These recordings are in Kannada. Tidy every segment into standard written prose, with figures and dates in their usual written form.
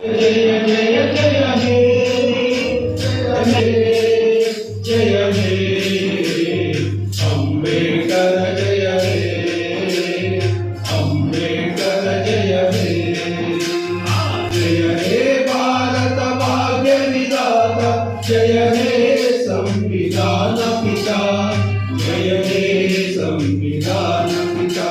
जय जय जय हे जय हे अंबेडकर जय हे अंबेडकर जय हे भारत भाग्य विधाता जय हे संविधान पिता जय हे संविधान पिता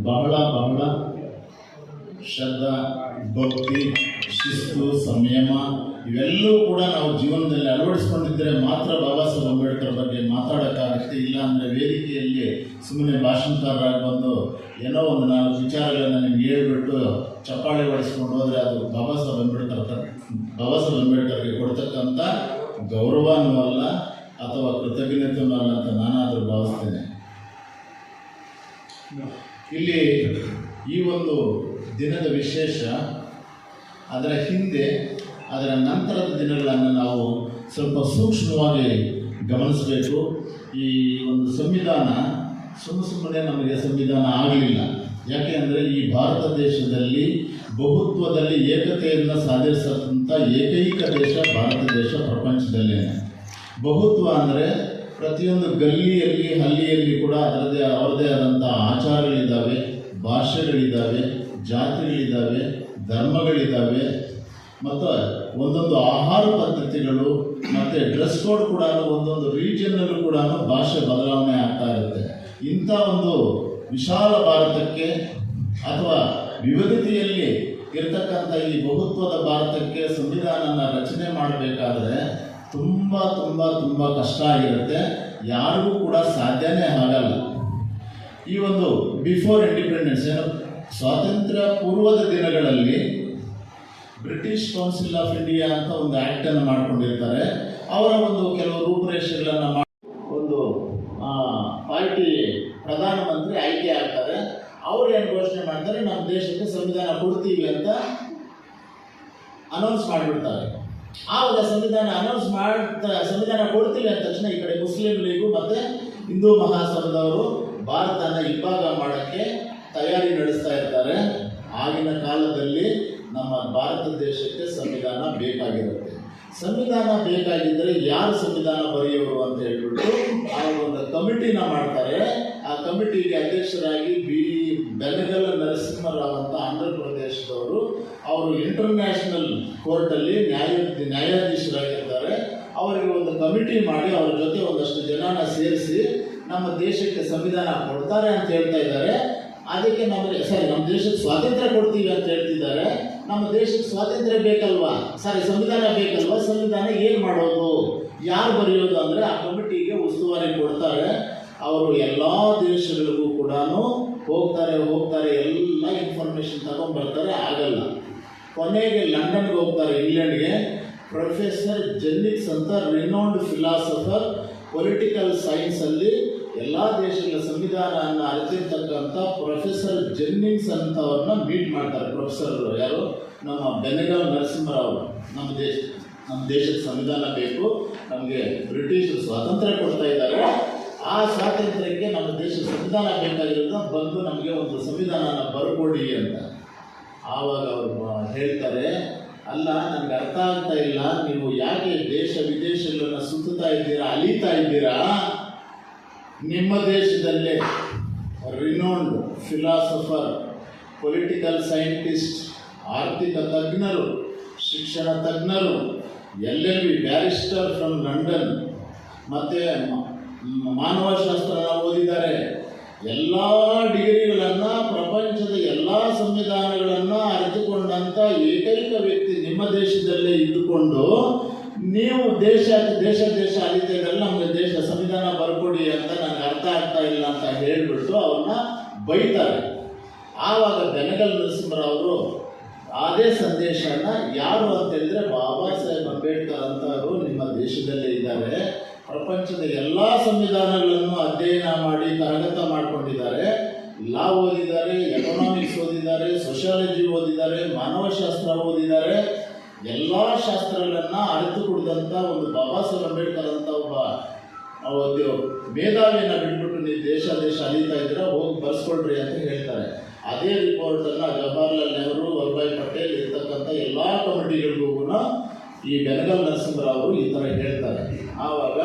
ಬಹಳ ಶ್ರದ್ಧಾ ಭಕ್ತಿ ಶಿಸ್ತು ಸಂಯಮ ಇವೆಲ್ಲವೂ ಕೂಡ ನಾವು ಜೀವನದಲ್ಲಿ ಅಳವಡಿಸ್ಕೊಂಡಿದ್ದರೆ ಮಾತ್ರ ಬಾಬಾ ಸಾಹೇಬ್ ಅಂಬೇಡ್ಕರ್ ಬಗ್ಗೆ ಮಾತಾಡೋಕ್ಕಾಗುತ್ತೆ. ಇಲ್ಲ ಅಂದರೆ ವೇದಿಕೆಯಲ್ಲಿ ಸುಮ್ಮನೆ ಭಾಷಣಕಾರರಾಗಿ ಬಂದು ಏನೋ ಒಂದು 4 ವಿಚಾರಗಳನ್ನು ನಿಮ್ಗೆ ಹೇಳ್ಬಿಟ್ಟು ಚಪ್ಪಾಳೆ ಹೊಡಿಸ್ಕೊಂಡು ಹೋದರೆ ಅದು ಬಾಬಾ ಸಾಹೇಬ್ ಅಂಬೇಡ್ಕರ್ಗೆ ಕೊಡ್ತಕ್ಕಂಥ ಗೌರವನೂ ಅಲ್ಲ ಅಥವಾ ಕೃತಜ್ಞತೆಯೂ ಅಲ್ಲ ಅಂತ ನಾನಾದರೂ ಭಾವಿಸ್ತೇನೆ. ಇಲ್ಲಿ ಈ ಒಂದು ದಿನದ ವಿಶೇಷ, ಅದರ ಹಿಂದೆ ಅದರ ನಂತರದ ದಿನಗಳನ್ನು ನಾವು ಸ್ವಲ್ಪ ಸೂಕ್ಷ್ಮವಾಗಿ ಗಮನಿಸಬೇಕು. ಈ ಒಂದು ಸಂವಿಧಾನ ಸುಮ್ಮನೆ ನಮಗೆ ಸಂವಿಧಾನ ಆಗಲಿಲ್ಲ. ಯಾಕೆ ಅಂದರೆ ಈ ಭಾರತ ದೇಶದಲ್ಲಿ ಬಹುತ್ವದಲ್ಲಿ ಏಕತೆಯನ್ನು ಸಾಧಿಸತಂಥ ಏಕೈಕ ದೇಶ ಭಾರತ ದೇಶ ಪ್ರಪಂಚದಲ್ಲೇ. ಬಹುತ್ವ ಅಂದರೆ ಪ್ರತಿಯೊಂದು ಗಲ್ಲಿಯಲ್ಲಿ ಹಳ್ಳಿಯಲ್ಲಿ ಕೂಡ ಅವರದೇ ಆದಂಥ ಆಚಾರಗಳಿದ್ದಾವೆ, ಭಾಷೆಗಳಿದ್ದಾವೆ, ಜಾತಿಗಳಿದ್ದಾವೆ, ಧರ್ಮಗಳಿದ್ದಾವೆ, ಮತ್ತು ಒಂದೊಂದು ಆಹಾರ ಪದ್ಧತಿಗಳು ಮತ್ತು ಡ್ರೆಸ್ ಕೋಡ್ ಕೂಡ ಒಂದೊಂದು ರೀಜನ್ನಲ್ಲೂ ಕೂಡ ಭಾಷೆ ಬದಲಾವಣೆ ಆಗ್ತಾ ಇರುತ್ತೆ. ಇಂಥ ಒಂದು ವಿಶಾಲ ಭಾರತಕ್ಕೆ ಅಥವಾ ವಿವಿಧತೆಯಲ್ಲಿ ಇರತಕ್ಕಂಥ ಈ ಬಹುತ್ವದ ಭಾರತಕ್ಕೆ ಸಂವಿಧಾನನ ರಚನೆ ಮಾಡಬೇಕಾದ್ರೆ ತುಂಬ ತುಂಬ ತುಂಬ ಕಷ್ಟ ಆಗಿರುತ್ತೆ. ಯಾರಿಗೂ ಕೂಡ ಸಾಧ್ಯನೇ ಆಗಲ್ಲ. ಈ ಒಂದು ಬಿಫೋರ್ ಇಂಡಿಪೆಂಡೆನ್ಸ್ ಸ್ವಾತಂತ್ರ್ಯ ಪೂರ್ವದ ದಿನಗಳಲ್ಲಿ ಬ್ರಿಟಿಷ್ ಕೌನ್ಸಿಲ್ ಆಫ್ ಇಂಡಿಯಾ ಅಂತ ಒಂದು ಆ್ಯಕ್ಟನ್ನು ಮಾಡ್ಕೊಂಡಿರ್ತಾರೆ. ಅವರ ಒಂದು ಕೆಲವು ರೂಪುರೇಷೆಗಳನ್ನು ಮಾಡಿ ಒಂದು ಪಾರ್ಟಿ ಪ್ರಧಾನಮಂತ್ರಿ ಆಯ್ಕೆ ಆಗ್ತಾರೆ. ಅವರು ಏನು ಘೋಷಣೆ ಮಾಡ್ತಾರೆ, ನಮ್ಮ ದೇಶಕ್ಕೆ ಸಂವಿಧಾನ ಕೊಡ್ತೀವಿ ಅಂತ ಅನೌನ್ಸ್ ಮಾಡಿಬಿಡ್ತಾರೆ. ಆವಾಗ ಸಂವಿಧಾನ ಕೊಡ್ತೀವಿ ಅಂದ ತಕ್ಷಣ ಈ ಕಡೆ ಮುಸ್ಲಿಂ ಲೀಗು ಮತ್ತು ಹಿಂದೂ ಮಹಾಸಭಾದವರು ಭಾರತನ ಇಬ್ಬಾಗ ಮಾಡೋಕ್ಕೆ ತಯಾರಿ ನಡೆಸ್ತಾ ಇರ್ತಾರೆ. ಆಗಿನ ಕಾಲದಲ್ಲಿ ನಮ್ಮ ಭಾರತ ದೇಶಕ್ಕೆ ಸಂವಿಧಾನ ಬೇಕಾಗಿರುತ್ತೆ. ಸಂವಿಧಾನ ಬೇಕಾಗಿದ್ದರೆ ಯಾರು ಸಂವಿಧಾನ ಬರೆಯೋರು ಅಂತ ಹೇಳ್ಬಿಟ್ಟು ಅವರು ಒಂದು ಕಮಿಟಿನ ಮಾಡ್ತಾರೆ. ಆ ಕಮಿಟಿಗೆ ಅಧ್ಯಕ್ಷರಾಗಿ ಬೆನಗಲ್ ನರಸಿಂಹರಾವ್ ಅಂತ ಆಂಧ್ರ ಪ್ರದೇಶದವರು, ಅವರು ಇಂಟರ್ನ್ಯಾಷನಲ್ ಕೋರ್ಟಲ್ಲಿ ನ್ಯಾಯಾಧೀಶರಾಗಿರ್ತಾರೆ. ಅವರಿಗೆ ಒಂದು ಕಮಿಟಿ ಮಾಡಿ ಅವ್ರ ಜೊತೆ ಒಂದಷ್ಟು ಜನನ ಸೇರಿಸಿ ನಮ್ಮ ದೇಶಕ್ಕೆ ಸಂವಿಧಾನ ಕೊಡ್ತಾರೆ ಅಂತ ಹೇಳ್ತಾ ಇದ್ದಾರೆ. ಅದಕ್ಕೆ ನಮ್ಮ ದೇಶಕ್ಕೆ ಸ್ವಾತಂತ್ರ್ಯ ಕೊಡ್ತೀವಿ ಅಂತ ಹೇಳ್ತಿದ್ದಾರೆ. ನಮ್ಮ ದೇಶಕ್ಕೆ ಸ್ವಾತಂತ್ರ್ಯ ಬೇಕಲ್ವಾ, ಸಂವಿಧಾನ ಬೇಕಲ್ವಾ, ಸಂವಿಧಾನ ಏನು ಮಾಡೋದು, ಯಾರು ಬರೆಯೋದು ಅಂದರೆ ಆ ಕಮಿಟಿಗೆ ಉಸ್ತುವಾರಿ ಕೊಡ್ತಾರೆ. ಅವರು ಎಲ್ಲ ದೇಶಗಳಿಗೂ ಕೂಡ ಹೋಗ್ತಾರೆ, ಎಲ್ಲ ಇನ್ಫಾರ್ಮೇಷನ್ ತಗೊಂಡ್ಬರ್ತಾರೆ. ಆಗಲ್ಲ. ಕೊನೆಗೆ ಲಂಡನ್ಗೆ ಹೋಗ್ತಾರೆ, ಇಂಗ್ಲೆಂಡ್ಗೆ. ಪ್ರೊಫೆಸರ್ ಜೆನ್ನಿಕ್ಸ್ ಅಂತ ರಿನೌಂಡ್ ಫಿಲಾಸಫರ್ ಪೊಲಿಟಿಕಲ್ ಸೈನ್ಸಲ್ಲಿ ಎಲ್ಲ ದೇಶಗಳ ಸಂವಿಧಾನವನ್ನು ಅರಿತಿರ್ತಕ್ಕಂಥ ಪ್ರೊಫೆಸರ್ ಜೆನ್ನಿಂಗ್ಸ್ ಅಂತವ್ರನ್ನ ಮೀಟ್ ಮಾಡ್ತಾರೆ. ಪ್ರೊಫೆಸರ್ ಯಾರು, ನಮ್ಮ ಬೆನಗಲ್ ನರಸಿಂಹರಾವ್. ನಮ್ಮ ದೇಶಕ್ಕೆ ಸಂವಿಧಾನ ಬೇಕು, ನಮಗೆ ಬ್ರಿಟಿಷರು ಸ್ವಾತಂತ್ರ್ಯ ಕೊಡ್ತಾ ಇದ್ದಾರೆ, ಆ ಸ್ವಾತಂತ್ರ್ಯಕ್ಕೆ ನಮ್ಮ ಸಂವಿಧಾನ ಬೇಕಾಗಿರೋದು ಬಂದು ನಮಗೆ ಒಂದು ಸಂವಿಧಾನನ ಬರ್ಕೊಡಿ ಅಂತ. ಆವಾಗ ಅವರು ಹೇಳ್ತಾರೆ, ಅಲ್ಲ ನನಗೆ ಅರ್ಥ ಆಗ್ತಾ ಇಲ್ಲ, ನೀವು ಯಾಕೆ ದೇಶ ವಿದೇಶಗಳನ್ನ ಸುತ್ತುತ್ತಾ ಇದ್ದೀರಾ, ಅಲೀತಾ ಇದ್ದೀರಾ? ನಿಮ್ಮ ದೇಶದಲ್ಲೇ ರಿನೌಂಡ್ ಫಿಲಾಸಫರ್, ಪೊಲಿಟಿಕಲ್ ಸೈಂಟಿಸ್ಟ್, ಆರ್ಥಿಕ ತಜ್ಞರು, ಶಿಕ್ಷಣ ತಜ್ಞರು, LLB ಬ್ಯಾರಿಸ್ಟರ್ ಫ್ರಮ್ ಲಂಡನ್, ಮತ್ತು ಮಾನವಶಾಸ್ತ್ರ ಓದಿದ್ದಾರೆ. ಎಲ್ಲ ಡಿಗ್ರಿಗಳನ್ನು, ಪ್ರಪಂಚದ ಎಲ್ಲ ಸಂವಿಧಾನಗಳನ್ನು ಅರಿತುಕೊಂಡಂಥ ಏಕೈಕ ವ್ಯಕ್ತಿ ನಿಮ್ಮ ದೇಶದಲ್ಲೇ ಇದ್ದುಕೊಂಡು ನೀವು ದೇಶ ಅಲಿತಿದ್ರಲ್ಲ, ನಮಗೆ ದೇಶ ಸಂವಿಧಾನ ಬರ್ಕೊಡಿ ಅಂತ ನನಗೆ ಅರ್ಥ ಆಗ್ತಾ ಇಲ್ಲ ಅಂತ ಹೇಳಿಬಿಟ್ಟು ಅವ್ರನ್ನ ಬೈತಾರೆ. ಆವಾಗ ಬೆನಗಲ್ ನರಸಿಂಹರಾವರು ಅದೇ ಸಂದೇಶನ ಯಾರು ಅಂತ ಹೇಳಿದ್ರೆ ಬಾಬಾ ಸಾಹೇಬ್ ಅಂಬೇಡ್ಕರ್ ಅಂತವರು ನಿಮ್ಮ ದೇಶದಲ್ಲೇ ಇದ್ದಾರೆ. ಪ್ರಪಂಚದ ಎಲ್ಲ ಸಂವಿಧಾನಗಳನ್ನು ಅಧ್ಯಯನ ಮಾಡಿ ಕರಗತ ಮಾಡಿಕೊಂಡಿದ್ದಾರೆ. ಲಾ ಓದಿದ್ದಾರೆ, ಎಕನಾಮಿಕ್ಸ್ ಓದಿದ್ದಾರೆ, ಸೋಷಿಯಾಲಜಿ ಓದಿದ್ದಾರೆ, ಮಾನವಶಾಸ್ತ್ರ ಓದಿದ್ದಾರೆ. ಎಲ್ಲ ಶಾಸ್ತ್ರಗಳನ್ನು ಅರಿತು ಕುಡಿದಂಥ ಒಂದು ಬಾಬಾ ಸಾಹೇಬ್ ಅಂಬೇಡ್ಕರ್ ಅಂತ ಒಬ್ಬ ಮೇಧಾವಿಯನ್ನು ಬಿಟ್ಬಿಟ್ಟು ನೀವು ದೇಶ ಅಲೀತಾ ಇದ್ದೀರಾ, ಹೋಗಿ ಬರ್ಸ್ಕೊಳ್ರಿ ಅಂತ ಹೇಳ್ತಾರೆ. ಅದೇ ರಿಪೋರ್ಟನ್ನು ಜವಾಹರ್ಲಾಲ್ ನೆಹರು, ವಲ್ಲಭಾಯ್ ಪಟೇಲ್ ಇರ್ತಕ್ಕಂಥ ಎಲ್ಲ ಕಮಿಟಿಗಳಿಗೂ ಈ ಬೆನಗಲ್ ನರಸಿಂಹರಾವರು ಈ ಥರ ಹೇಳ್ತಾರೆ. ಆವಾಗ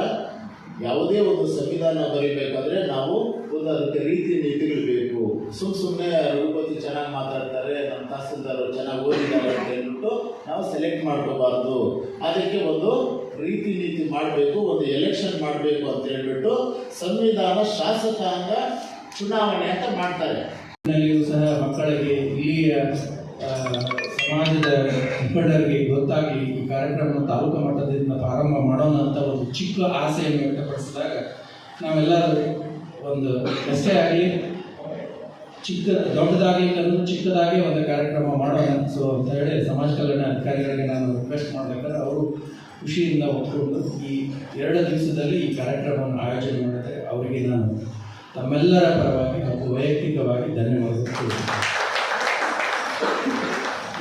ಯಾವುದೇ ಒಂದು ಸಂವಿಧಾನ ಬರೀಬೇಕಾದ್ರೆ ನಾವು ಒಂದು ಅದಕ್ಕೆ ರೀತಿ ನೀತಿಗಳು ಬೇಕು. ಸುಮ್ಮನೆ ರಘುಪತಿ ಚೆನ್ನಾಗಿ ಮಾತಾಡ್ತಾರೆ, ನಮ್ಮ ತಹಸೀಲ್ದಾರ್ ಚೆನ್ನಾಗಿ ಓದಿದ್ದಾರೆ ಅಂತ ಹೇಳ್ಬಿಟ್ಟು ನಾವು ಸೆಲೆಕ್ಟ್ ಮಾಡ್ಕೋಬಾರ್ದು. ಅದಕ್ಕೆ ಒಂದು ರೀತಿ ನೀತಿ ಮಾಡಬೇಕು, ಒಂದು ಎಲೆಕ್ಷನ್ ಮಾಡಬೇಕು ಅಂತ ಹೇಳ್ಬಿಟ್ಟು ಸಂವಿಧಾನ ಶಾಸಕಾಂಗ ಚುನಾವಣೆ ಅಂತ ಮಾಡ್ತಾರೆ. ಸಹ ಮಕ್ಕಳಿಗೆ ಇಲ್ಲಿಯ ಸಮಾಜದ ಮುಖಂಡರಿಗೆ ಗೊತ್ತಾಗಲಿ ಈ ಕಾರ್ಯಕ್ರಮ ತಾಲೂಕು ಮಟ್ಟದಿಂದ ಪ್ರಾರಂಭ ಮಾಡೋಣ ಅಂತ ಒಂದು ಚಿಕ್ಕ ಆಸೆಯನ್ನು ವ್ಯಕ್ತಪಡಿಸಿದಾಗ ನಾವೆಲ್ಲರೂ ಒಂದು ಎಷ್ಟೇ ಆಗಲಿ ದೊಡ್ಡದಾಗಲಿ ಅನ್ನೋದು ಚಿಕ್ಕದಾಗಿ ಒಂದು ಕಾರ್ಯಕ್ರಮ ಮಾಡೋಣ ಸೊ ಅಂತ ಹೇಳಿ ಸಮಾಜ ಕಲ್ಯಾಣ ಅಧಿಕಾರಿಗಳಿಗೆ ನಾನು ರಿಕ್ವೆಸ್ಟ್ ಮಾಡಬೇಕಾದ್ರೆ ಅವರು ಖುಷಿಯಿಂದ ಒಪ್ಪಿಕೊಂಡು ಈ 2 ದಿವಸದಲ್ಲಿ ಈ ಕಾರ್ಯಕ್ರಮವನ್ನು ಆಯೋಜನೆ ಮಾಡಿದರೆ ಅವರಿಗೆ ನಾನು ತಮ್ಮೆಲ್ಲರ ಪರವಾಗಿ ಮತ್ತು ವೈಯಕ್ತಿಕವಾಗಿ ಧನ್ಯವಾದಗಳು.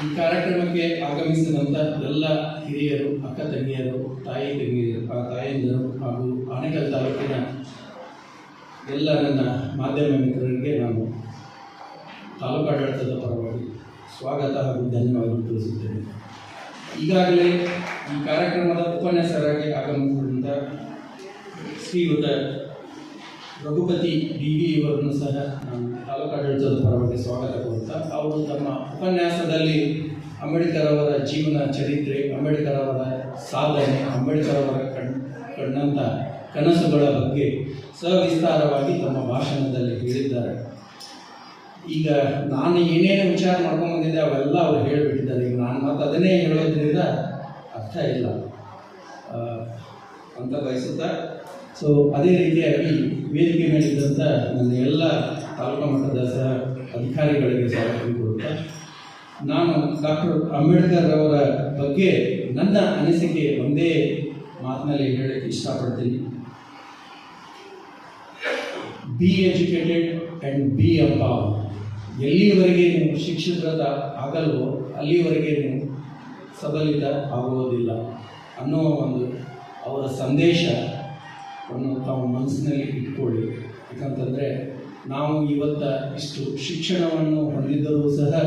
ಈ ಕಾರ್ಯಕ್ರಮಕ್ಕೆ ಆಗಮಿಸಿದಂಥ ಎಲ್ಲ ಹಿರಿಯರು, ಅಕ್ಕ ತಂಗಿಯರು, ತಾಯಂದಿರು ಹಾಗೂ ಆನೇಕಲ್ ತಾಲೂಕಿನ ಎಲ್ಲ ನನ್ನ ಮಾಧ್ಯಮ ಮಿತ್ರರಿಗೆ ನಾನು ತಾಲೂಕಾಡಳಿತದ ಪರವಾಗಿ ಸ್ವಾಗತ ಹಾಗೂ ಧನ್ಯವಾದಗಳು ತಿಳಿಸುತ್ತೇನೆ. ಈಗಾಗಲೇ ಈ ಕಾರ್ಯಕ್ರಮದ ಉಪನ್ಯಾಸಕರಾಗಿ ಆಗಮಿಸಿದಂಥ ಶ್ರೀಯುತ ರಘುಪತಿ DV ಇವರನ್ನು ಸಹ ನಾನು ತಾಲೂಕಾಡಳಿತದ ಪರವಾಗಿ ಸ್ವಾಗತ ಕೊಡ್ತಾ, ಅವರು ತಮ್ಮ ಉಪನ್ಯಾಸದಲ್ಲಿ ಅಂಬೇಡ್ಕರ್ ಅವರ ಜೀವನ ಚರಿತ್ರೆ, ಅಂಬೇಡ್ಕರ್ ಅವರ ಸಾಧನೆ, ಅಂಬೇಡ್ಕರ್ ಅವರ ಕಂಡಂಥ ಕನಸುಗಳ ಬಗ್ಗೆ ಸವಿಸ್ತಾರವಾಗಿ ತಮ್ಮ ಭಾಷಣದಲ್ಲಿ ಹೇಳಿದ್ದಾರೆ. ಈಗ ನಾನು ಏನೇನು ವಿಚಾರ ಮಾಡ್ಕೊಂಡು ಬಂದಿದ್ದೆ ಅವೆಲ್ಲ ಅವರು ಹೇಳಿಬಿಟ್ಟಿದ್ದಾರೆ. ಈಗ ನಾನು ಮತ್ತೆ ಅದನ್ನೇ ಹೇಳೋದ್ರಿಂದ ಅರ್ಥ ಇಲ್ಲ ಅಂತ ಬಯಸುತ್ತಾ, ಸೊ ಅದೇ ರೀತಿಯಾಗಿ ವೇದಿಕೆ ಮೇಲಿದ್ದಂಥ ನನ್ನ ಎಲ್ಲ ತಾಲೂಕು ಮಟ್ಟದ ಸಹ ಅಧಿಕಾರಿಗಳಿಗೆ ಸ್ವಾಗತ ಕೊಡುತ್ತಾ, ನಾನು ಡಾಕ್ಟರ್ ಅಂಬೇಡ್ಕರ್ ಅವರ ಬಗ್ಗೆ ನನ್ನ ಅನಿಸಿಕೆ ಒಂದೇ ಮಾತಿನಲ್ಲಿ ಹೇಳಕ್ಕೆ ಇಷ್ಟಪಡ್ತೀನಿ. B educated and B empowered. ಎಲ್ಲಿವರೆಗೆ ನೀವು ಶಿಕ್ಷಿತ ಆಗಲ್ವೋ ಅಲ್ಲಿವರೆಗೆ ನೀವು ಸಬಲಿತ ಆಗುವುದಿಲ್ಲ ಅನ್ನೋ ಒಂದು ಅವರ ಸಂದೇಶವನ್ನು ತಾವು ಮನಸ್ಸಿನಲ್ಲಿ ಇಟ್ಕೊಳ್ಳಿ. ಯಾಕಂತಂದರೆ ನಾವು ಇವತ್ತು ಇಷ್ಟು ಶಿಕ್ಷಣವನ್ನು ಹೊಂದಿದ್ದರೂ ಸಹ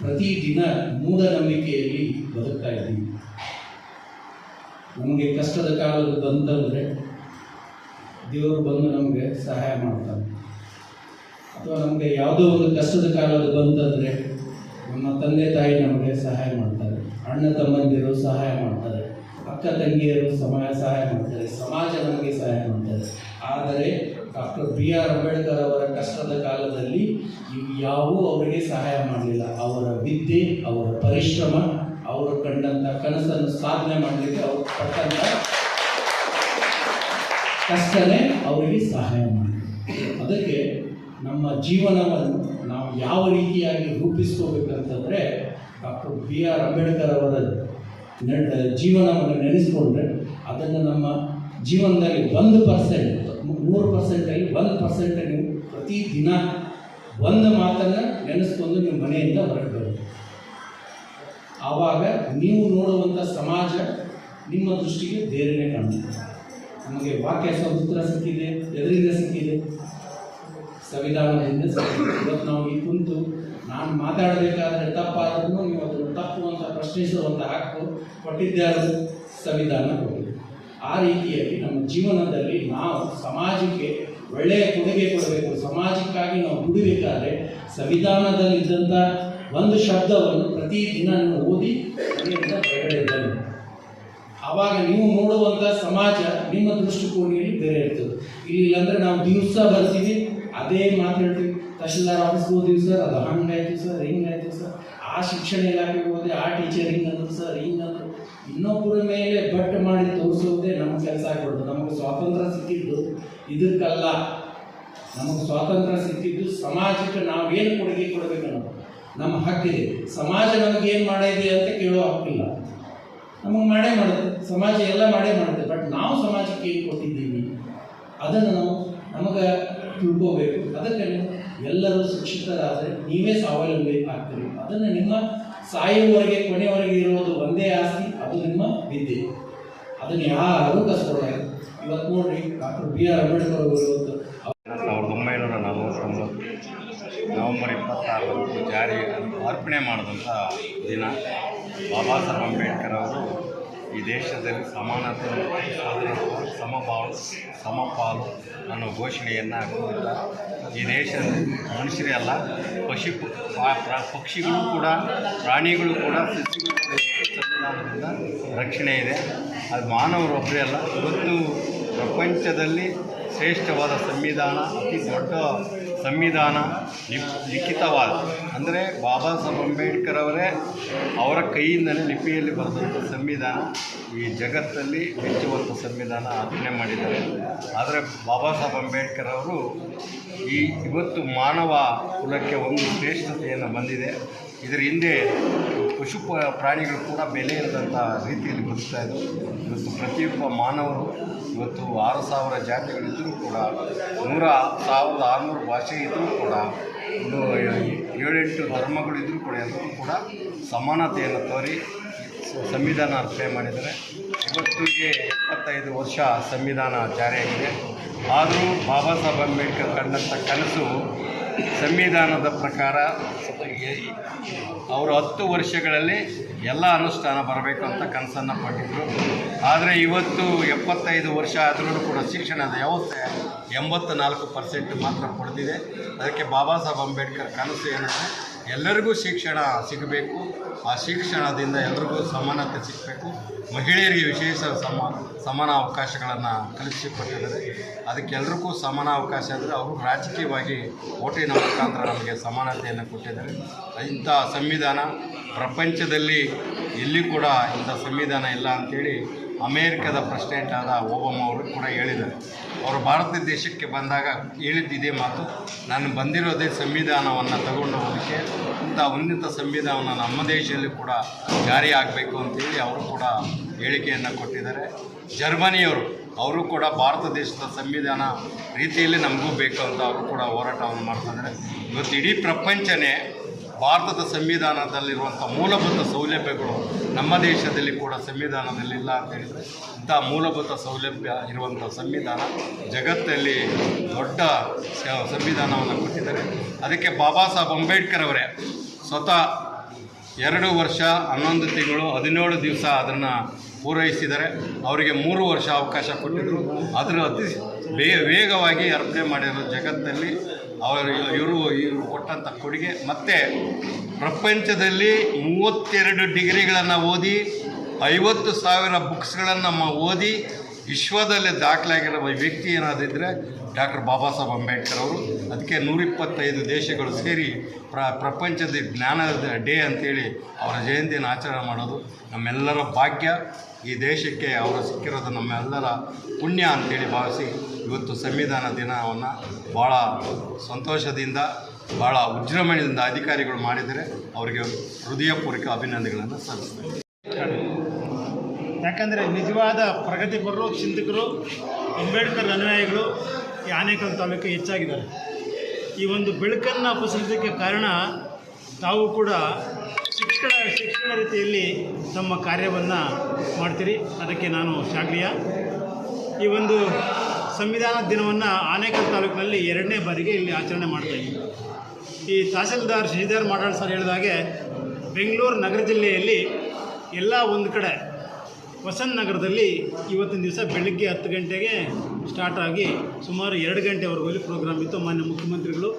ಪ್ರತಿದಿನ ಮೂಢನಂಬಿಕೆಯಲ್ಲಿ ಬದುಕ್ತಾ ಇದ್ದೀವಿ. ನಮಗೆ ಕಷ್ಟದ ಕಾಲದ ಬಂತಂದರೆ ದೇವರು ಬಂದು ನಮಗೆ ಸಹಾಯ ಮಾಡ್ತಾನೆ, ಅಥವಾ ನಮಗೆ ಯಾವುದೋ ಒಂದು ಕಷ್ಟದ ಕಾಲದ ಬಂತಂದರೆ ನಮ್ಮ ತಂದೆ ತಾಯಿ ನಮಗೆ ಸಹಾಯ ಮಾಡ್ತಾರೆ, ಅಣ್ಣ ತಮ್ಮಂದಿರು ಸಹಾಯ ಮಾಡ್ತಾರೆ, ಅಕ್ಕ ತಂಗಿಯರು ಸಹಾಯ ಮಾಡ್ತಾರೆ, ಸಮಾಜ ನಮಗೆ ಸಹಾಯ ಮಾಡ್ತಾರೆ. ಆದರೆ ಡಾಕ್ಟರ್ BR ಅಂಬೇಡ್ಕರ್ ಅವರ ಕಷ್ಟದ ಕಾಲದಲ್ಲಿ ಇವು ಯಾವುವೂ ಅವರಿಗೆ ಸಹಾಯ ಮಾಡಲಿಲ್ಲ. ಅವರ ವಿದ್ಯೆ, ಅವರ ಪರಿಶ್ರಮ, ಅವರು ಕಂಡಂಥ ಕನಸನ್ನು ಸಾಧನೆ ಮಾಡಲಿಕ್ಕೆ ಅವರು ಪಟ್ಟಂಥ ಕಷ್ಟನೇ ಅವರಿಗೆ ಸಹಾಯ ಮಾಡಿದೆ. ಅದಕ್ಕೆ ನಮ್ಮ ಜೀವನವನ್ನು ನಾವು ಯಾವ ರೀತಿಯಾಗಿ ರೂಪಿಸ್ಕೋಬೇಕಂತಂದರೆ ಡಾಕ್ಟರ್ BR ಅಂಬೇಡ್ಕರ್ ಅವರ ಜೀವನವನ್ನು ನೆನೆಸ್ಕೊಂಡ್ರೆ ಅದನ್ನು ನಮ್ಮ ಜೀವನದಲ್ಲಿ 1%, 100%ಲ್ಲಿ 1% ನೀವು ಪ್ರತಿದಿನ ಒಂದು ಮಾತನ್ನು ನೆನೆಸ್ಕೊಂಡು ನೀವು ಮನೆಯಿಂದ ಹೊರಗೆ ಬರುತ್ತೆ. ಆವಾಗ ನೀವು ನೋಡುವಂಥ ಸಮಾಜ ನಿಮ್ಮ ದೃಷ್ಟಿಗೆ ಬೇರೆಯೇ ಕಾಣುತ್ತೆ. ನಮಗೆ ವಾಕ್ಯ ಸೂತ್ರ ಸಿಕ್ಕಿದೆ, ಎದರಿಂದ ಸಿಕ್ಕಿದೆ? ಸಂವಿಧಾನದಿಂದ ಇವತ್ತು ನಾವು ಈ ಕುಂತು ನಾನು ಮಾತಾಡಬೇಕಾದ್ರೆ ತಪ್ಪಾದ್ರೂ ನೀವು ಅದನ್ನು ತಪ್ಪು ಅಂತ ಪ್ರಶ್ನಿಸುವಂಥ ಹಕ್ಕು ಕೊಟ್ಟಿದ್ಯಾರು ಸಂವಿಧಾನ ಕೊಟ್ಟಿದೆ. ಆ ರೀತಿಯಾಗಿ ನಮ್ಮ ಜೀವನದಲ್ಲಿ ನಾವು ಸಮಾಜಕ್ಕೆ ಒಳ್ಳೆಯ ಕೊಡುಗೆ ಕೊಡಬೇಕು, ಸಮಾಜಕ್ಕಾಗಿ ನಾವು ದುಡಿಬೇಕಾದ್ರೆ ಸಂವಿಧಾನದಲ್ಲಿದ್ದಂಥ ಒಂದು ಶಬ್ದವನ್ನು ಪ್ರತಿದಿನ ನೀವು ಓದಿ ಅದರಿಂದ ಹೊರಗಡೆ ಬನ್ನಿ. ಆವಾಗ ನೀವು ನೋಡುವಂಥ ಸಮಾಜ ನಿಮ್ಮ ದೃಷ್ಟಿಕೋನದಲ್ಲಿ ಬೇರೆ ಇರ್ತದೆ. ಇಲ್ಲಾಂದರೆ ನಾವು ದಿವಸ ಬರ್ತೀವಿ ಅದೇ ಮಾತು ಹೇಳ್ತೀವಿ, ತಹಶೀಲ್ದಾರ್ ಆಫೀಸ್ಗೆ ಹೋದಿವಿ ಸರ್, ಅದು ಹಂಗಾಯ್ತು ಸರ್, ಹಿಂಗಾಯ್ತು ಸರ್, ಆ ಶಿಕ್ಷಣ ಇಲಾಖೆಗೆ ಹೋದೆ, ಆ ಟೀಚರ್ ಹಿಂಗಂದ್ರು ಸರ್, ಹಿಂಗಂದ್ರು. ಇನ್ನೊಬ್ಬರ ಮೇಲೆ ಬಟ್ ಮಾಡಿ ತೋರಿಸೋದೇ ನಮ್ಮ ಕೆಲಸ ಆಗ್ಬಿಡ್ತು. ನಮಗೆ ಸ್ವಾತಂತ್ರ್ಯ ಸಿಕ್ಕಿದ್ದು ಇದಕ್ಕಲ್ಲ, ನಮಗೆ ಸ್ವಾತಂತ್ರ್ಯ ಸಿಕ್ಕಿದ್ದು ಸಮಾಜಕ್ಕೆ ನಾವು ಏನು ಕೊಡುಗೆ ಕೊಡಬೇಕು ಅನ್ನೋದು ನಮ್ಮ ಹಕ್ಕಿದೆ. ಸಮಾಜ ನಮಗೆ ಏನು ಮಾಡಿದೆ ಅಂತ ಕೇಳೋ ಹಕ್ಕಿಲ್ಲ. ನಮಗೆ ಮಾಡೇ ಮಾಡುತ್ತೆ ಸಮಾಜ, ಎಲ್ಲ ಮಾಡೇ ಮಾಡುತ್ತೆ. ಬಟ್ ನಾವು ಸಮಾಜಕ್ಕೆ ಏನು ಕೊಟ್ಟಿದ್ದೀವಿ ಅದನ್ನು ನಾವು ನಮಗೆ ತಿಳ್ಕೋಬೇಕು. ಅದಕ್ಕೆ ಎಲ್ಲರೂ ಶಿಕ್ಷಿತರಾದರೆ ನೀವೇ ಸ್ವಾವಲಂಬಿ ಆಗ್ತೀರಿ. ಅದನ್ನು ನಿಮ್ಮ ಸಾಯುವವರೆಗೆ ಕೊನೆಯವರೆಗೆ ಇರೋದು ಒಂದೇ ಆಸ್ತಿ, ಅದು ನಿಮ್ಮ ವಿದ್ಯೆ. ಅದನ್ನು ಯಾರೂ ಕಸ್ಕೊಡೋದು. ಇವತ್ತು ನೋಡ್ರಿ ಡಾಕ್ಟರ್ ಬಿ ಆರ್ ಅಂಬೇಡ್ಕರ್ ಅವರು ಇವತ್ತು 1949 ನವೆಂಬರ್ 26 ಜಾರಿ ಅರ್ಪಣೆ ಮಾಡಿದಂಥ ದಿನ. ಬಾಬಾ ಸಾಹೇಬ್ ಅಂಬೇಡ್ಕರ್ ಅವರು ಈ ದೇಶದಲ್ಲಿ ಸಮಾನತೆ, ಸಮಪಾಲು ಅನ್ನೋ ಘೋಷಣೆಯನ್ನು ಕೊಟ್ಟಿದ್ದಾರೆ. ಈ ದೇಶದಲ್ಲಿ ಮನುಷ್ಯರೇ ಅಲ್ಲ, ಪಕ್ಷಿಗಳು ಕೂಡ, ಪ್ರಾಣಿಗಳು ಕೂಡ, ಸಸ್ಯಗಳು ಕೂಡ ಸಂವಿಧಾನದಿಂದ ರಕ್ಷಣೆ ಇದೆ. ಅದು ಮಾನವರೊಬ್ಬರೇ ಅಲ್ಲ, ಇವತ್ತು ಪ್ರಪಂಚದಲ್ಲಿ ಶ್ರೇಷ್ಠವಾದ ಸಂವಿಧಾನ, ಅತಿ ದೊಡ್ಡ ಸಂವಿಧಾನ ಲಿಖಿತವಾದ ಅಂದರೆ ಬಾಬಾ ಸಾಹೇಬ್ ಅಂಬೇಡ್ಕರ್ ಅವರೇ ಅವರ ಕೈಯಿಂದಲೇ ಲಿಪಿಯಲ್ಲಿ ಬರೆದಂಥ ಸಂವಿಧಾನ ಈ ಜಗತ್ತಲ್ಲಿ ಮೆಚ್ಚುವಂಥ ಸಂವಿಧಾನ ಅರ್ಪಣೆ ಮಾಡಿದ್ದಾರೆ. ಆದರೆ ಬಾಬಾ ಸಾಹೇಬ್ ಅಂಬೇಡ್ಕರ್ ಅವರು ಇವತ್ತು ಮಾನವ ಕುಲಕ್ಕೆ ಒಂದು ಶ್ರೇಷ್ಠತೆಯನ್ನು ಬಂದಿದೆ. ಇದರ ಹಿಂದೆ ಪಶು ಪ್ರಾಣಿಗಳು ಕೂಡ ಬೆಲೆ ಇರದಂಥ ರೀತಿಯಲ್ಲಿ ಬದುಕ್ತಾ ಇದ್ದವು. ಇವತ್ತು ಪ್ರತಿಯೊಬ್ಬ ಮಾನವರು ಇವತ್ತು 6,000 ಜಾತಿಗಳಿದ್ದರೂ ಕೂಡ, 1,600 ಭಾಷೆ ಇದ್ದರೂ ಕೂಡ, 7-8 ಧರ್ಮಗಳಿದ್ದರೂ ಕೂಡ ಎಲ್ಲರೂ ಕೂಡ ಸಮಾನತೆಯನ್ನು ತೋರಿ ಸಂವಿಧಾನ ಅರ್ಪಣೆ ಮಾಡಿದ್ದಾರೆ. ಇವತ್ತಿಗೆ 75 ವರ್ಷ ಸಂವಿಧಾನ ಜಾರಿಯಾಗಿದೆ. ಆದರೂ ಬಾಬಾ ಸಾಹೇಬ್ ಅಂಬೇಡ್ಕರ್ ಕಂಡಂಥ ಕನಸು ಸಂವಿಧಾನದ ಪ್ರಕಾರ ಅವರು 10 ವರ್ಷಗಳಲ್ಲಿ ಎಲ್ಲ ಅನುಷ್ಠಾನ ಬರಬೇಕು ಅಂತ ಕನಸನ್ನು ಪಟ್ಟಿದ್ದರು. ಆದರೆ ಇವತ್ತು 75 ವರ್ಷ ಆದರೂ ಕೂಡ ಶಿಕ್ಷಣದ ವ್ಯವಸ್ಥೆ 84% ಮಾತ್ರ ಪಡೆದಿದೆ. ಅದಕ್ಕೆ ಬಾಬಾ ಸಾಹೇಬ್ ಅಂಬೇಡ್ಕರ್ ಕನಸು ಏನಂದರೆ ಎಲ್ಲರಿಗೂ ಶಿಕ್ಷಣ ಸಿಗಬೇಕು, ಆ ಶಿಕ್ಷಣದಿಂದ ಎಲ್ರಿಗೂ ಸಮಾನತೆ ಸಿಗಬೇಕು, ಮಹಿಳೆಯರಿಗೆ ವಿಶೇಷ ಸಮಾನ ಅವಕಾಶಗಳನ್ನು ಕಲ್ಪಿಸಿಕೊಟ್ಟಿದ್ದಾರೆ. ಅದಕ್ಕೆ ಎಲ್ರಿಗೂ ಸಮಾನ ಅವಕಾಶ ಅಂದರೆ ಅವರು ರಾಜಕೀಯವಾಗಿ ಓಟಿನ ಮುಖಾಂತರ ನಮಗೆ ಸಮಾನತೆಯನ್ನು ಕೊಟ್ಟಿದ್ದಾರೆ. ಇಂಥ ಸಂವಿಧಾನ ಪ್ರಪಂಚದಲ್ಲಿ ಎಲ್ಲಿ ಕೂಡ ಇಂಥ ಸಂವಿಧಾನ ಇಲ್ಲ ಅಂಥೇಳಿ ಅಮೇರಿಕದ ಪ್ರೆಸಿಡೆಂಟ್ ಆದ ಒಬಾಮ ಅವರು ಕೂಡ ಹೇಳಿದ್ದಾರೆ. ಅವರು ಭಾರತ ದೇಶಕ್ಕೆ ಬಂದಾಗ ಹೇಳಿದ್ದಿದೆ ಮಾತು, ನಾನು ಬಂದಿರೋದೇ ಸಂವಿಧಾನವನ್ನು ತಗೊಂಡು ಹೋಗೋದಕ್ಕೆ, ಇಂಥ ಉನ್ನತ ಸಂವಿಧಾನವನ್ನು ನಮ್ಮ ದೇಶದಲ್ಲಿ ಕೂಡ ಜಾರಿ ಆಗಬೇಕು ಅಂತೇಳಿ ಅವರು ಕೂಡ ಹೇಳಿಕೆಯನ್ನು ಕೊಟ್ಟಿದ್ದಾರೆ. ಜರ್ಮನಿಯವರು ಅವರು ಕೂಡ ಭಾರತ ದೇಶದ ಸಂವಿಧಾನ ರೀತಿಯಲ್ಲಿ ನಮಗೂ ಬೇಕು ಅಂತ ಅವರು ಕೂಡ ಹೋರಾಟವನ್ನು ಮಾಡ್ತಿದ್ದಾರೆ. ಇವತ್ತು ಇಡೀ ಪ್ರಪಂಚನೇ ಭಾರತದ ಸಂವಿಧಾನದಲ್ಲಿರುವಂಥ ಮೂಲಭೂತ ಸೌಲಭ್ಯಗಳು ನಮ್ಮ ದೇಶದಲ್ಲಿ ಕೂಡ ಸಂವಿಧಾನದಲ್ಲಿ ಇಲ್ಲ ಅಂತ ಹೇಳಿದರೆ, ಇಂಥ ಮೂಲಭೂತ ಸೌಲಭ್ಯ ಇರುವಂಥ ಸಂವಿಧಾನ ಜಗತ್ತಲ್ಲಿ ದೊಡ್ಡ ಸಂವಿಧಾನವನ್ನು ಕೊಟ್ಟಿದ್ದಾರೆ. ಅದಕ್ಕೆ ಬಾಬಾ ಸಾಹೇಬ್ ಅಂಬೇಡ್ಕರ್ ಅವರೇ ಸ್ವತಃ 2 ವರ್ಷ 11 ತಿಂಗಳು 17 ದಿವಸ ಅದನ್ನು ಪೂರೈಸಿದ್ದಾರೆ. ಅವರಿಗೆ 3 ವರ್ಷ ಅವಕಾಶ ಕೊಟ್ಟಿದ್ದರು. ಅದರ ಅತಿ ವೇಗವಾಗಿ ಅರ್ಪಣೆ ಮಾಡಿರೋ ಜಗತ್ತಲ್ಲಿ ಇವರು ಕೊಟ್ಟಂಥ ಕೊಡುಗೆ. ಮತ್ತು ಪ್ರಪಂಚದಲ್ಲಿ 32 ಡಿಗ್ರಿಗಳನ್ನು ಓದಿ 50,000 ಬುಕ್ಸ್ಗಳನ್ನು ಓದಿ ವಿಶ್ವದಲ್ಲೇ ದಾಖಲಾಗಿರೋ ವ್ಯಕ್ತಿ ಏನಾದಿದ್ದರೆ ಡಾಕ್ಟರ್ ಬಾಬಾ ಸಾಹೇಬ್ ಅಂಬೇಡ್ಕರ್ ಅವರು. ಅದಕ್ಕೆ 125 ದೇಶಗಳು ಸೇರಿ ಪ್ರಪಂಚದ ಜ್ಞಾನದ ಡೇ ಅಂತೇಳಿ ಅವರ ಜಯಂತಿಯನ್ನು ಆಚರಣೆ ಮಾಡೋದು ನಮ್ಮೆಲ್ಲರ ಭಾಗ್ಯ. ಈ ದೇಶಕ್ಕೆ ಅವರು ಸಿಕ್ಕಿರೋದು ನಮ್ಮೆಲ್ಲರ ಪುಣ್ಯ ಅಂತೇಳಿ ಭಾವಿಸಿ ಇವತ್ತು ಸಂವಿಧಾನ ದಿನವನ್ನು ಭಾಳ ಸಂತೋಷದಿಂದ, ಭಾಳ ವಿಜೃಂಭಣೆಯಿಂದ ಅಧಿಕಾರಿಗಳು ಮಾಡಿದರೆ ಅವರಿಗೆ ಹೃದಯಪೂರ್ವಕ ಅಭಿನಂದನೆಗಳನ್ನು ಸಲ್ಲಿಸ್ತಾರೆ. ಯಾಕಂದರೆ ನಿಜವಾದ ಪ್ರಗತಿಪರರು, ಚಿಂತಕರು, ಅಂಬೇಡ್ಕರ್ ಅನುಯಾಯಿಗಳು ಈ ಆನೇಕಲ್ ತಾಲೂಕು ಹೆಚ್ಚಾಗಿದ್ದಾರೆ. ಈ ಒಂದು ಬೆಳಕನ್ನು ಪಸರಿಸೋಕ್ಕೆ ಕಾರಣ ತಾವು ಕೂಡ ಶಿಕ್ಷಣ ರೀತಿಯಲ್ಲಿ ತಮ್ಮ ಕಾರ್ಯವನ್ನು ಮಾಡ್ತೀರಿ. ಅದಕ್ಕೆ ನಾನು ಶ್ಲಾಘನೀಯ. ಈ ಒಂದು ಸಂವಿಧಾನ ದಿನವನ್ನು ಆನೇಕಲ್ ತಾಲೂಕಿನಲ್ಲಿ 2ನೇ ಬಾರಿಗೆ ಇಲ್ಲಿ ಆಚರಣೆ ಮಾಡ್ತಾಯಿದ್ದೀವಿ. ಈ ತಹಸೀಲ್ದಾರ್ ಶ್ರೀಧರ್ ಮಾಡಾಳ್ ಸರ್ ಹೇಳಿದಾಗೆ ಬೆಂಗಳೂರು ನಗರ ಜಿಲ್ಲೆಯಲ್ಲಿ ಎಲ್ಲ ಒಂದು ಕಡೆ ವಸಂತ ನಗರದಲ್ಲಿ ಇವತ್ತಿನ ದಿವಸ ಬೆಳಗ್ಗೆ 10 ಗಂಟೆಗೆ ಸ್ಟಾರ್ಟ್ ಆಗಿ ಸುಮಾರು 2 ಗಂಟೆವರೆಗೂ ಇಲ್ಲಿ ಪ್ರೋಗ್ರಾಮ್ ಇತ್ತು. ಮಾನ್ಯ ಮುಖ್ಯಮಂತ್ರಿಗಳು,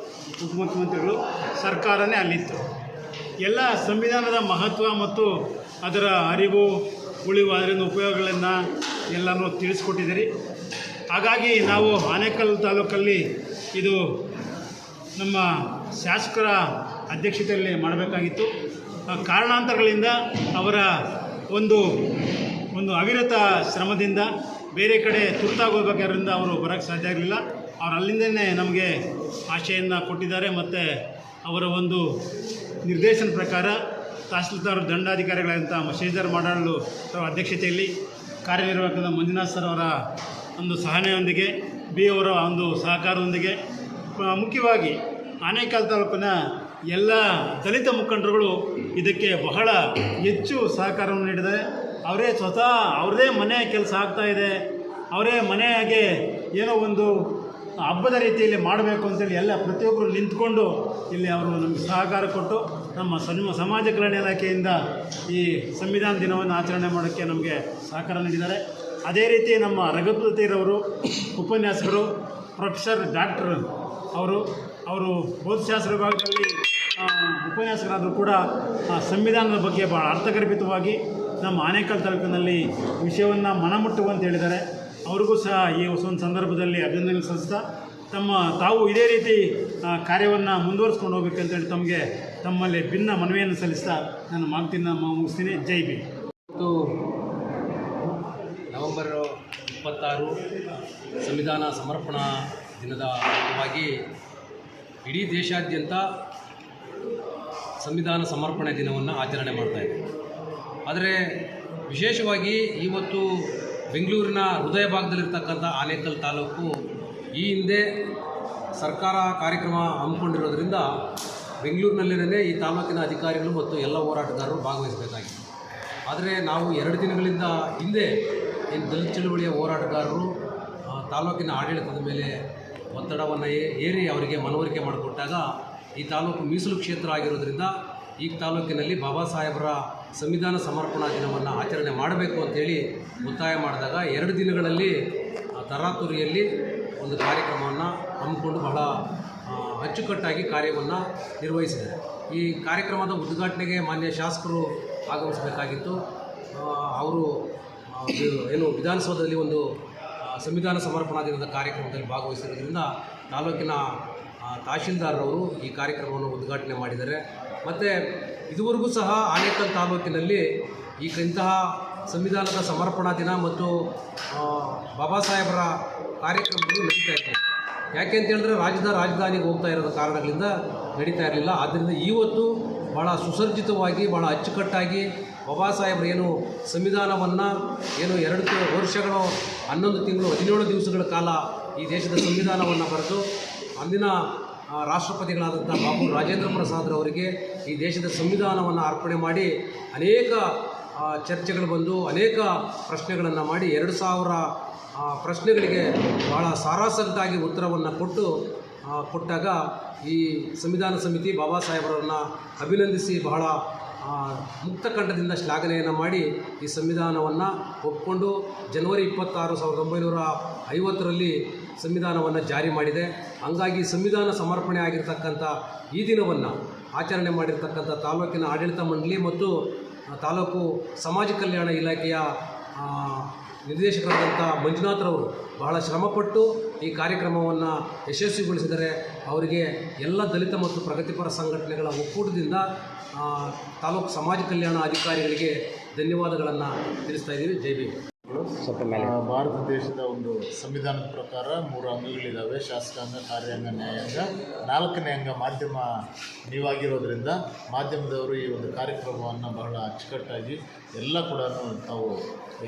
ಉಪಮುಖ್ಯಮಂತ್ರಿಗಳು, ಸರ್ಕಾರನೇ ಅಲ್ಲಿತ್ತು. ಎಲ್ಲ ಸಂವಿಧಾನದ ಮಹತ್ವ ಮತ್ತು ಅದರ ಅರಿವು, ಉಳಿವು, ಅದರಿಂದ ಉಪಯೋಗಗಳನ್ನು ಎಲ್ಲನೂ ತಿಳಿಸ್ಕೊಟ್ಟಿದ್ದೀರಿ. ಹಾಗಾಗಿ ನಾವು ಆನೇಕಲ್ ತಾಲೂಕಲ್ಲಿ ಇದು ನಮ್ಮ ಶಾಸಕರ ಅಧ್ಯಕ್ಷತೆಯಲ್ಲಿ ಮಾಡಬೇಕಾಗಿತ್ತು. ಕಾರಣಾಂತರಗಳಿಂದ ಅವರ ಒಂದು ಅವಿರತ ಶ್ರಮದಿಂದ ಬೇರೆ ಕಡೆ ತುರ್ತಾಗೋಗ್ಬೇಕಾದ್ರಿಂದ ಅವರು ಬರೋಕ್ಕೆ ಸಾಧ್ಯ ಆಗಲಿಲ್ಲ. ಅವ್ರು ಅಲ್ಲಿಂದನೇ ನಮಗೆ ಆಶೆಯನ್ನು ಕೊಟ್ಟಿದ್ದಾರೆ. ಮತ್ತು ಅವರ ಒಂದು ನಿರ್ದೇಶನ ಪ್ರಕಾರ ತಹಸೀಲ್ದಾರ್ ದಂಡಾಧಿಕಾರಿಗಳಂತ ಶ್ರೀಧರ್ ಮಾಡಾಳು ಅವರ ಅಧ್ಯಕ್ಷತೆಯಲ್ಲಿ, ಕಾರ್ಯನಿರ್ವಾಹಕದ ಮಂಜುನಾಥ್ ಸರ್ ಅವರ ಒಂದು ಸಹನೆಯೊಂದಿಗೆ, ಬಿ ಅವರ ಒಂದು ಸಹಕಾರದೊಂದಿಗೆ, ಮುಖ್ಯವಾಗಿ ಆನೇಕಲ್ ತಾಲೂಕಿನ ಎಲ್ಲ ದಲಿತ ಮುಖಂಡರುಗಳು ಇದಕ್ಕೆ ಬಹಳ ಹೆಚ್ಚು ಸಹಕಾರವನ್ನು ನೀಡಿದ್ದಾರೆ. ಅವರೇ ಸ್ವತಃ ಅವ್ರದ್ದೇ ಮನೆ ಕೆಲಸ ಆಗ್ತಾಯಿದೆ, ಅವರೇ ಮನೆಯಾಗೆ ಏನೋ ಒಂದು ಹಬ್ಬದ ರೀತಿಯಲ್ಲಿ ಮಾಡಬೇಕು ಅಂತೇಳಿ ಎಲ್ಲ ಪ್ರತಿಯೊಬ್ಬರು ನಿಂತ್ಕೊಂಡು ಇಲ್ಲಿ ಅವರು ನಮಗೆ ಸಹಕಾರ ಕೊಟ್ಟು ನಮ್ಮ ಸಮಾಜ ಕಲ್ಯಾಣ ಇಲಾಖೆಯಿಂದ ಈ ಸಂವಿಧಾನ ದಿನವನ್ನು ಆಚರಣೆ ಮಾಡೋಕ್ಕೆ ನಮಗೆ ಸಹಕಾರ ನೀಡಿದ್ದಾರೆ. ಅದೇ ರೀತಿ ನಮ್ಮ ರಘುಪತಿರವರು ಉಪನ್ಯಾಸಕರು, ಪ್ರೊಫೆಸರ್ ಡಾಕ್ಟರ್ ಅವರು ಭೌತಶಾಸ್ತ್ರ ವಿಭಾಗದಲ್ಲಿ ಉಪನ್ಯಾಸಕರಾದರೂ ಕೂಡ ಸಂವಿಧಾನದ ಬಗ್ಗೆ ಭಾಳ ಅರ್ಥಗರ್ಭಿತವಾಗಿ ನಮ್ಮ ಆನೇಕಲ್ ತಾಲೂಕಿನಲ್ಲಿ ವಿಷಯವನ್ನು ಮನಮುಟ್ಟುವಂತ ಹೇಳಿದ್ದಾರೆ. ಅವ್ರಿಗೂ ಸಹ ಈ ಒಂದು ಸಂದರ್ಭದಲ್ಲಿ ಅಭಿನಂದನೆ ಸಲ್ಲಿಸ್ತಾ ತಾವು ಇದೇ ರೀತಿ ಕಾರ್ಯವನ್ನು ಮುಂದುವರಿಸ್ಕೊಂಡು ಹೋಗ್ಬೇಕಂತೇಳಿ ತಮ್ಮಲ್ಲಿ ಭಿನ್ನ ಮನವಿಯನ್ನು ಸಲ್ಲಿಸ್ತಾ ನಾನು ಮಾತಿನ ಮುಗಿಸ್ತೀನಿ. ಜೈ ಬಿ. ನವೆಂಬರ್ 26 ಸಂವಿಧಾನ ಸಮರ್ಪಣಾ ದಿನದ ಅಂಗವಾಗಿ ಇಡೀ ದೇಶಾದ್ಯಂತ ಸಂವಿಧಾನ ಸಮರ್ಪಣೆ ದಿನವನ್ನು ಆಚರಣೆ ಮಾಡ್ತಾಯಿದೆ. ಆದರೆ ವಿಶೇಷವಾಗಿ ಇವತ್ತು ಬೆಂಗಳೂರಿನ ಹೃದಯ ಭಾಗದಲ್ಲಿರ್ತಕ್ಕಂಥ ಆನೇಕಲ್ ತಾಲೂಕು ಈ ಹಿಂದೆ ಸರ್ಕಾರ ಕಾರ್ಯಕ್ರಮ ಹಮ್ಮಿಕೊಂಡಿರೋದ್ರಿಂದ ಬೆಂಗಳೂರಿನಲ್ಲಿರೇ ಈ ತಾಲೂಕಿನ ಅಧಿಕಾರಿಗಳು ಮತ್ತು ಎಲ್ಲ ಹೋರಾಟಗಾರರು ಭಾಗವಹಿಸಬೇಕಾಗಿತ್ತು. ಆದರೆ ನಾವು 2 ದಿನಗಳಿಂದ ಹಿಂದೆ ಏನು ದಲಿತ ಚಳುವಳಿಯ ಹೋರಾಟಗಾರರು ತಾಲೂಕಿನ ಆಡಳಿತದ ಮೇಲೆ ಒತ್ತಡವನ್ನು ಏರಿ ಅವರಿಗೆ ಮನವರಿಕೆ ಮಾಡಿಕೊಟ್ಟಾಗ ಈ ತಾಲೂಕು ಮೀಸಲು ಕ್ಷೇತ್ರ ಆಗಿರೋದ್ರಿಂದ ಈ ತಾಲೂಕಿನಲ್ಲಿ ಬಾಬಾ ಸಾಹೇಬರ ಸಂವಿಧಾನ ಸಮರ್ಪಣಾ ದಿನವನ್ನು ಆಚರಣೆ ಮಾಡಬೇಕು ಅಂತೇಳಿ ಒತ್ತಾಯ ಮಾಡಿದಾಗ 2 ದಿನಗಳಲ್ಲಿ ತರಾತುರಿಯಲ್ಲಿ ಒಂದು ಕಾರ್ಯಕ್ರಮವನ್ನು ಹಮ್ಮಿಕೊಂಡು ಬಹಳ ಅಚ್ಚುಕಟ್ಟಾಗಿ ಕಾರ್ಯವನ್ನು ನಿರ್ವಹಿಸಿದ್ದಾರೆ. ಈ ಕಾರ್ಯಕ್ರಮದ ಉದ್ಘಾಟನೆಗೆ ಮಾನ್ಯ ಶಾಸಕರು ಆಗಮಿಸಬೇಕಾಗಿತ್ತು. ಅವರು ಏನು ವಿಧಾನಸೌಧದಲ್ಲಿ ಒಂದು ಸಂವಿಧಾನ ಸಮರ್ಪಣಾ ದಿನದ ಕಾರ್ಯಕ್ರಮದಲ್ಲಿ ಭಾಗವಹಿಸಿರೋದ್ರಿಂದ ತಾಲೂಕಿನ ತಹಶೀಲ್ದಾರರವರು ಈ ಕಾರ್ಯಕ್ರಮವನ್ನು ಉದ್ಘಾಟನೆ ಮಾಡಿದ್ದಾರೆ. ಮತ್ತು ಇದುವರೆಗೂ ಸಹ ಆನೇಕಲ್ ತಾಲೂಕಿನಲ್ಲಿ ಇಂತಹ ಸಂವಿಧಾನದ ಸಮರ್ಪಣಾ ದಿನ ಮತ್ತು ಬಾಬಾ ಸಾಹೇಬರ ಕಾರ್ಯಕ್ರಮಗಳು ನಡೀತಾ ಇರ್ತವೆ. ಯಾಕೆ ಅಂತ ಹೇಳಿದ್ರೆ ರಾಜಧಾನಿಗೆ ಹೋಗ್ತಾ ಇರೋದ ಕಾರಣಗಳಿಂದ ನಡೀತಾ ಇರಲಿಲ್ಲ. ಆದ್ದರಿಂದ ಇವತ್ತು ಭಾಳ ಸುಸರ್ಜಿತವಾಗಿ ಭಾಳ ಅಚ್ಚುಕಟ್ಟಾಗಿ ಬಾಬಾ ಸಾಹೇಬರು ಏನು ಸಂವಿಧಾನವನ್ನು 2 ವರ್ಷಗಳು 11 ತಿಂಗಳು 17 ದಿವಸಗಳ ಕಾಲ ಈ ದೇಶದ ಸಂವಿಧಾನವನ್ನು ಬರೆದು ಅಂದಿನ ರಾಷ್ಟ್ರಪತಿಗಳಾದಂಥ ಬಾಬು ರಾಜೇಂದ್ರ ಪ್ರಸಾದ್ರವರಿಗೆ ಈ ದೇಶದ ಸಂವಿಧಾನವನ್ನು ಅರ್ಪಣೆ ಮಾಡಿ ಅನೇಕ ಚರ್ಚೆಗಳು ಬಂದು ಅನೇಕ ಪ್ರಶ್ನೆಗಳನ್ನು ಮಾಡಿ 2000 ಪ್ರಶ್ನೆಗಳಿಗೆ ಭಾಳ ಸಾರಾಸಗಟಾಗಿ ಉತ್ತರವನ್ನು ಕೊಟ್ಟಾಗ ಈ ಸಂವಿಧಾನ ಸಮಿತಿ ಬಾಬಾ ಸಾಹೇಬರನ್ನು ಅಭಿನಂದಿಸಿ ಬಹಳ ಮುಕ್ತ ಕಂಠದಿಂದ ಶ್ಲಾಘನೆಯನ್ನು ಮಾಡಿ ಈ ಸಂವಿಧಾನವನ್ನು ಒಪ್ಪಿಕೊಂಡು ಜನವರಿ 26, 1950ರಲ್ಲಿ ಸಂವಿಧಾನವನ್ನು ಜಾರಿ ಮಾಡಿದೆ. ಹಂಗಾಗಿ ಸಂವಿಧಾನ ಸಮರ್ಪಣೆ ಆಗಿರ್ತಕ್ಕಂಥ ಈ ದಿನವನ್ನು ಆಚರಣೆ ಮಾಡಿರ್ತಕ್ಕಂಥ ತಾಲೂಕಿನ ಆಡಳಿತ ಮಂಡಳಿ ಮತ್ತು ತಾಲೂಕು ಸಮಾಜ ಕಲ್ಯಾಣ ಇಲಾಖೆಯ ನಿರ್ದೇಶಕರಾದಂಥ ಮಂಜುನಾಥ್ರವರು ಬಹಳ ಶ್ರಮಪಟ್ಟು ಈ ಕಾರ್ಯಕ್ರಮವನ್ನು ಯಶಸ್ವಿಗೊಳಿಸಿದರೆ ಅವರಿಗೆ ಎಲ್ಲ ದಲಿತ ಮತ್ತು ಪ್ರಗತಿಪರ ಸಂಘಟನೆಗಳ ಒಕ್ಕೂಟದಿಂದ ತಾಲೂಕು ಸಮಾಜ ಕಲ್ಯಾಣ ಅಧಿಕಾರಿಗಳಿಗೆ ಧನ್ಯವಾದಗಳನ್ನು ತಿಳಿಸ್ತಾ ಇದ್ದೀವಿ. ಜೈ ಭೀಮ್. ಭಾರತ ದೇಶದ ಒಂದು ಸಂವಿಧಾನದ ಪ್ರಕಾರ 3 ಅಂಗಗಳಿದ್ದಾವೆ: ಶಾಸಕಾಂಗ, ಕಾರ್ಯಾಂಗ, ನ್ಯಾಯಾಂಗ. 4ನೇ ಅಂಗ ಮಾಧ್ಯಮ ನೀವಾಗಿರೋದ್ರಿಂದ ಮಾಧ್ಯಮದವರು ಈ ಒಂದು ಕಾರ್ಯಕ್ರಮವನ್ನು ಬಹಳ ಅಚ್ಚುಕಟ್ಟಾಗಿ ಎಲ್ಲ ಕೂಡ ತಾವು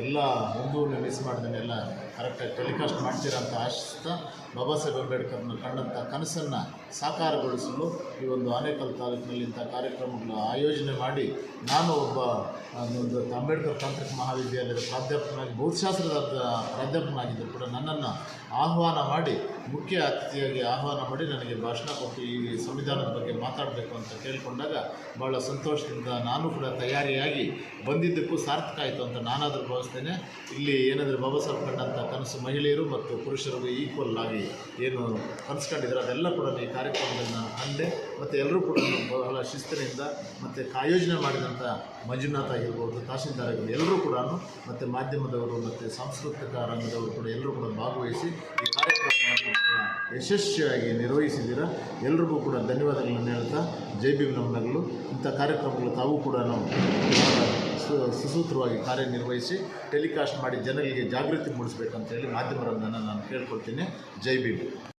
ಎಲ್ಲ ಒಂದು ಮಿಸ್ ಮಾಡ್ದೇ ಎಲ್ಲ ಕರೆಕ್ಟಾಗಿ ಟೆಲಿಕಾಸ್ಟ್ ಮಾಡ್ತೀರಾ ಅಂತ ಆಶಿಸ್ತಾ ಬಾಬಾ ಸಾಹೇಬ್ ಅಂಬೇಡ್ಕರ್ನ ಕಂಡಂಥ ಕನಸನ್ನು ಸಾಕಾರಗೊಳಿಸಲು ಈ ಒಂದು ಆನೇಕಲ್ ತಾಲೂಕಿನಲ್ಲಿ ಇಂಥ ಕಾರ್ಯಕ್ರಮಗಳ ಆಯೋಜನೆ ಮಾಡಿ ನಾನು ಒಬ್ಬ ಒಂದು ಅಂಬೇಡ್ಕರ್ ತಾಂತ್ರಿಕ ಮಹಾವಿದ್ಯಾಲಯದ ಪ್ರಾಧ್ಯಾಪಕನಾಗಿ ಭೌತಶಾಸ್ತ್ರದ ಪ್ರಾಧ್ಯಾಪಕನಾಗಿದ್ದರೂ ಕೂಡ ನನ್ನನ್ನು ಆಹ್ವಾನ ಮಾಡಿ ಮುಖ್ಯ ಅತಿಥಿಯಾಗಿ ಆಹ್ವಾನ ಮಾಡಿ ನನಗೆ ಭಾಷಣ ಕೊಟ್ಟು ಈ ಸಂವಿಧಾನದ ಬಗ್ಗೆ ಮಾತಾಡಬೇಕು ಅಂತ ಕೇಳಿಕೊಂಡಾಗ ಭಾಳ ಸಂತೋಷದಿಂದ ನಾನು ಕೂಡ ತಯಾರಿಯಾಗಿ ಬಂದಿದ್ದಕ್ಕೂ ಸಾರ್ಥಕ ಆಯಿತು ಅಂತ ನಾನಾದರೂ ಭಾವಿಸ್ತೇನೆ. ಇಲ್ಲಿ ಏನಂದರೆ ಬಾಬಾ ಸಾಹೇಬ್ ಕಂಡಂಥ ಕನಸು ಮಹಿಳೆಯರು ಮತ್ತು ಪುರುಷರಿಗೂ ಈಕ್ವಲ್ ಆಗಿ ಏನು ಕನಸ್ಕೊಂಡಿದ್ದಾರೆ ಅದೆಲ್ಲ ಕೂಡ ಈ ಕಾರ್ಯಕ್ರಮದಲ್ಲಿ ನಾನು ಕಂಡೆ. ಮತ್ತು ಎಲ್ಲರೂ ಕೂಡ ಬಹಳ ಶಿಸ್ತಿನಿಂದ ಮತ್ತು ಆಯೋಜನೆ ಮಾಡಿದಂಥ ಮಂಜುನಾಥ್ ಆಗಿರ್ಬೋದು, ತಹಶೀಲ್ದಾರ್ ಆಗಿರ್ಬೋದು, ಎಲ್ಲರೂ ಕೂಡ ಮತ್ತು ಮಾಧ್ಯಮದವರು ಮತ್ತು ಸಾಂಸ್ಕೃತಿಕ ರಂಗದವರು ಕೂಡ ಎಲ್ಲರೂ ಕೂಡ ಭಾಗವಹಿಸಿ ಈ ಕಾರ್ಯಕ್ರಮವನ್ನು ಯಶಸ್ವಿಯಾಗಿ ನಿರ್ವಹಿಸಿದ್ದೀರಾ. ಎಲ್ರಿಗೂ ಕೂಡ ಧನ್ಯವಾದಗಳನ್ನು ಹೇಳ್ತಾ ಜೈ ಭೀಮ್ ನಮ್ಮನಗಳು. ಇಂಥ ಕಾರ್ಯಕ್ರಮಗಳು ತಾವು ಕೂಡ ಸುಸೂತ್ರವಾಗಿ ಕಾರ್ಯನಿರ್ವಹಿಸಿ ಟೆಲಿಕಾಸ್ಟ್ ಮಾಡಿ ಜನರಿಗೆ ಜಾಗೃತಿ ಮೂಡಿಸಬೇಕಂತ ಹೇಳಿ ಮಾಧ್ಯಮರನ್ನು ನಾನು ಕೇಳ್ಕೊಳ್ತೀನಿ. ಜೈ ಭೀಮ್.